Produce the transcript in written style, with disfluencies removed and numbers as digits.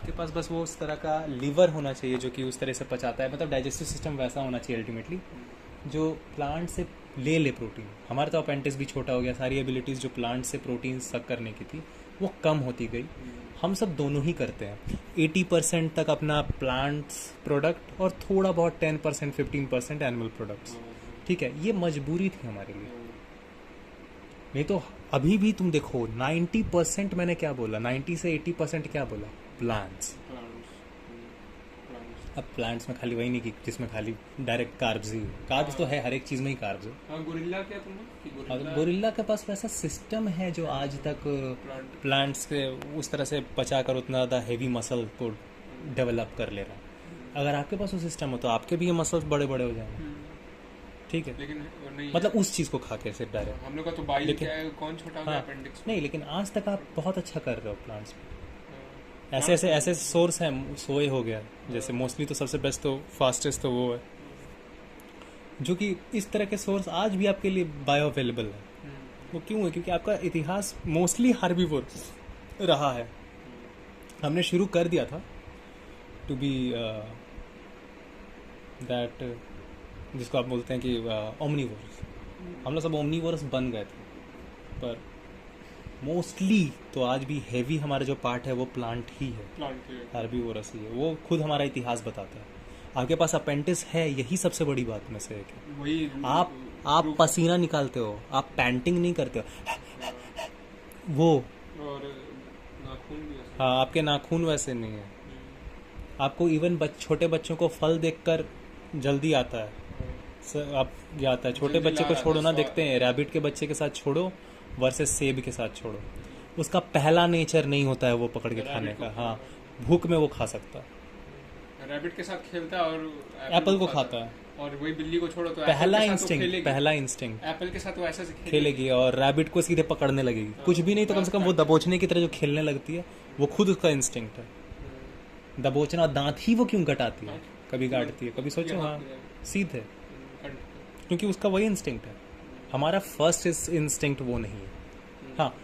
आपके पास बस वो उस तरह का लीवर होना चाहिए जो कि उस तरह से पचाता है, मतलब डाइजेस्टिव सिस्टम वैसा होना चाहिए अल्टीमेटली जो प्लांट से ले प्रोटीन। हमारा तो अपेंडिक्स भी छोटा हो गया, सारी एबिलिटीज़ जो प्लांट से प्रोटीन सक करने की थी वो कम होती गई। हम सब दोनों ही करते हैं 80% तक अपना प्लांट्स प्रोडक्ट और थोड़ा बहुत 10% 15% एनिमल प्रोडक्ट्स। ठीक है, ये मजबूरी थी हमारे लिए। नहीं तो अभी भी तुम देखो 90% मैंने क्या बोला, 90 से 80% क्या बोला, प्लांट्स। अब प्लांट्स में खाली वही नहीं कि जिसमें खाली डायरेक्ट कार्ब्स ही, कार्ब्स तो है, हर एक चीज़ में ही कार्ब्स है। गोरिल्ला क्या तुमने, गोरिल्ला के पास वैसा सिस्टम है जो आज तक प्लांट्स के उस तरह से पचा कर उतना ज़्यादा हैवी मसल को डेवलप कर ले रहा है। अगर आपके पास वो सिस्टम हो तो आपके भी ये मसल्स बड़े बड़े हो जाएंगे। ठीक है, लेकिन नहीं मतलब उस चीज़ को खा के सिर्फ डायरेक्ट हम लोग का तो बाइल लेकिन- क्या है, कौन छोटा होगा अपेंडिक्स नहीं, लेकिन आज तक आप बहुत अच्छा कर रहे हो प्लांट्स में। ऐसे सोर्स हैं, सोए हो गया जैसे मोस्टली, तो सबसे बेस्ट तो फास्टेस्ट तो वो है, जो कि इस तरह के सोर्स आज भी आपके लिए बायो अवेलेबल है। वो क्यों है? क्योंकि आपका इतिहास मोस्टली हार्बीवोर रहा है। हमने शुरू कर दिया था टू बी दैट, जिसको आप बोलते हैं कि ओमनीवोरस। हम लोग सब ओमनीवोरस बन गए थे, पर मोस्टली तो आज भी हैवी हमारा जो पार्ट है वो प्लांट ही है, हार्बीवोरस ही है। वो खुद हमारा इतिहास बताता है। आपके पास अपेंडिक्स है, यही सबसे बड़ी बात में से एक है। वही आप पसीना निकालते हो, आप पैंटिंग नहीं करते हो वो, और नाखून भी ऐसे। हाँ, आपके नाखून वैसे नहीं है। आपको इवन छोटे बच्चों को फल देखकर जल्दी आता है, आप ये आता है। छोटे जल्दी बच्चे को ला- छोड़ो ना, स्वाद- देखते हैं रैबिट के बच्चे के साथ छोड़ो वर्सेस सेब के साथ छोड़ो, उसका पहला नेचर नहीं होता है वो पकड़ के रैबिट खाने को का। हाँ, भूख में वो खा सकता है, रैबिट के साथ खेलता है और एप्पल को खाता है। और वही बिल्ली को छोड़ो तो पहला एप्पल के साथ तो खेलेगी। इंस्टिंक्ट एप्पल के साथ वो ऐसे से खेलेगी और रैबिट को सीधे पकड़ने लगेगी। कुछ भी नहीं तो कम से कम वो दबोचने की तरह जो खेलने लगती है, वो खुद उसका इंस्टिंक्ट है दबोचना। दांत ही वो क्यों कटाती है, कभी काटती है, कभी सोचो। हाँ, सीधे, क्योंकि उसका वही इंस्टिंक्ट है। हमारा फर्स्ट इंस्टिंक्ट वो नहीं है। हाँ,